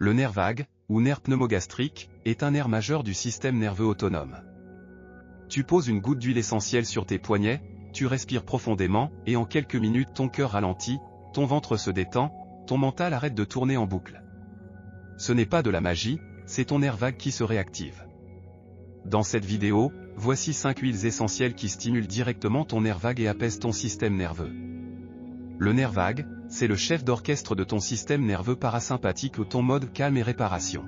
Le nerf vague, ou nerf pneumogastrique, est un nerf majeur du système nerveux autonome. Tu poses une goutte d'huile essentielle sur tes poignets, tu respires profondément, et en quelques minutes ton cœur ralentit, ton ventre se détend, ton mental arrête de tourner en boucle. Ce n'est pas de la magie, c'est ton nerf vague qui se réactive. Dans cette vidéo, voici 5 huiles essentielles qui stimulent directement ton nerf vague et apaisent ton système nerveux. Le nerf vague, c'est le chef d'orchestre de ton système nerveux parasympathique ou ton mode calme et réparation.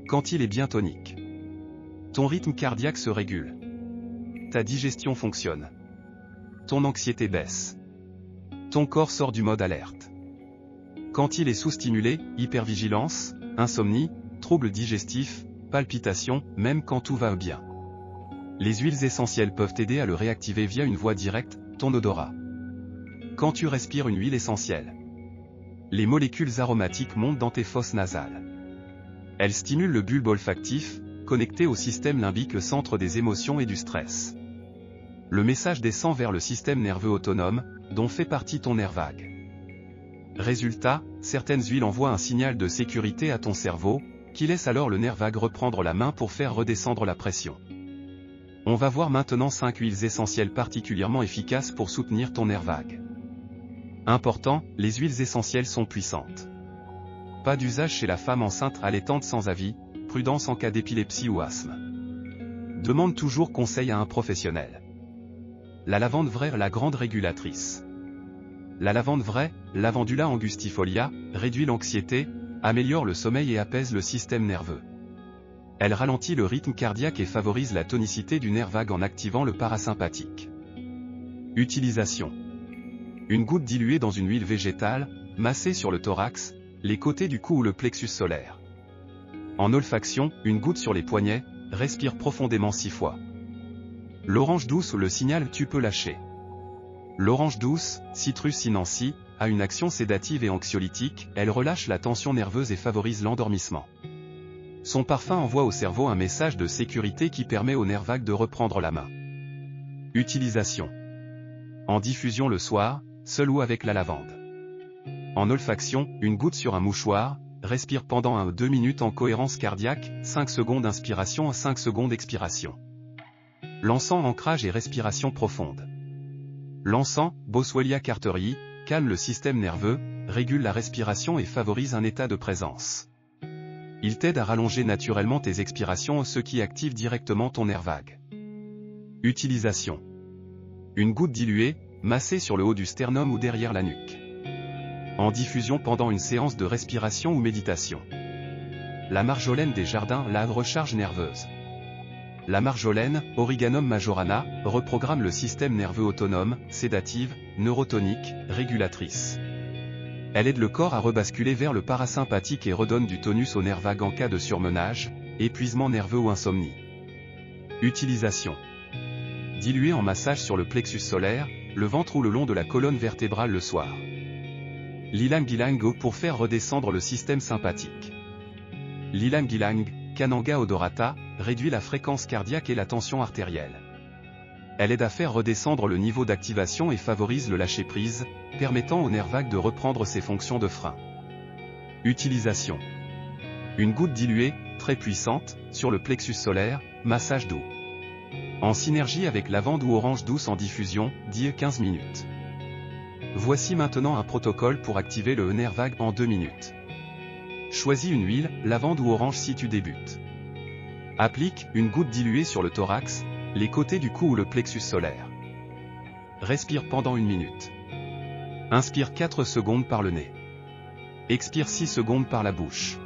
Quand il est bien tonique, ton rythme cardiaque se régule. Ta digestion fonctionne. Ton anxiété baisse. Ton corps sort du mode alerte. Quand il est sous-stimulé, hypervigilance, insomnie, troubles digestifs, palpitations, même quand tout va bien. Les huiles essentielles peuvent t'aider à le réactiver via une voie directe, ton odorat. Quand tu respires une huile essentielle, les molécules aromatiques montent dans tes fosses nasales. Elles stimulent le bulbe olfactif, connecté au système limbique, centre des émotions et du stress. Le message descend vers le système nerveux autonome, dont fait partie ton nerf vague. Résultat, certaines huiles envoient un signal de sécurité à ton cerveau, qui laisse alors le nerf vague reprendre la main pour faire redescendre la pression. On va voir maintenant 5 huiles essentielles particulièrement efficaces pour soutenir ton nerf vague. Important, les huiles essentielles sont puissantes. Pas d'usage chez la femme enceinte allaitante sans avis, prudence en cas d'épilepsie ou asthme. Demande toujours conseil à un professionnel. La lavande vraie, la grande régulatrice. La lavande vraie, Lavandula angustifolia, réduit l'anxiété, améliore le sommeil et apaise le système nerveux. Elle ralentit le rythme cardiaque et favorise la tonicité du nerf vague en activant le parasympathique. Utilisation. Une goutte diluée dans une huile végétale, massée sur le thorax, les côtés du cou ou le plexus solaire. En olfaction, une goutte sur les poignets, respire profondément 6 fois. L'orange douce ou le signal tu peux lâcher. L'orange douce, Citrus sinensis, a une action sédative et anxiolytique, elle relâche la tension nerveuse et favorise l'endormissement. Son parfum envoie au cerveau un message de sécurité qui permet au nerf vague de reprendre la main. Utilisation. En diffusion le soir, seul ou avec la lavande. En olfaction, une goutte sur un mouchoir, respire pendant 1 ou 2 minutes en cohérence cardiaque, 5 secondes inspiration à 5 secondes expiration. L'encens, ancrage et respiration profonde. L'encens, Boswellia carterii, calme le système nerveux, régule la respiration et favorise un état de présence. Il t'aide à rallonger naturellement tes expirations, ce qui active directement ton nerf vague. Utilisation. Une goutte diluée, massée sur le haut du sternum ou derrière la nuque. En diffusion pendant une séance de respiration ou méditation. La marjolaine des jardins, la recharge nerveuse. La marjolaine, Origanum majorana, reprogramme le système nerveux autonome, sédative, neurotonique, régulatrice. Elle aide le corps à rebasculer vers le parasympathique et redonne du tonus au nerf vague en cas de surmenage, épuisement nerveux ou insomnie. Utilisation. Diluée en massage sur le plexus solaire, le ventre ou le long de la colonne vertébrale le soir. L'ilang-ilang pour faire redescendre le système sympathique. L'ilang-ilang, Cananga odorata, réduit la fréquence cardiaque et la tension artérielle. Elle aide à faire redescendre le niveau d'activation et favorise le lâcher-prise, permettant au nerf vague de reprendre ses fonctions de frein. Utilisation. Une goutte diluée, très puissante, sur le plexus solaire, massage doux. En synergie avec lavande ou orange douce en diffusion, 10-15 minutes. Voici maintenant un protocole pour activer le nerf vague en 2 minutes. Choisis une huile, lavande ou orange si tu débutes. Applique une goutte diluée sur le thorax, les côtés du cou ou le plexus solaire. Respire pendant 1 minute. Inspire 4 secondes par le nez. Expire 6 secondes par la bouche.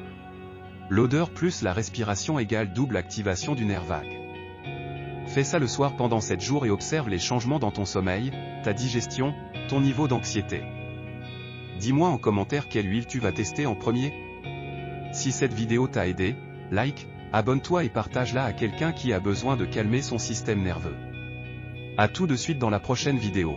L'odeur plus la respiration égale double activation du nerf vague. Fais ça le soir pendant 7 jours et observe les changements dans ton sommeil, ta digestion, ton niveau d'anxiété. Dis-moi en commentaire quelle huile tu vas tester en premier. Si cette vidéo t'a aidé, like, abonne-toi et partage-la à quelqu'un qui a besoin de calmer son système nerveux. À tout de suite dans la prochaine vidéo.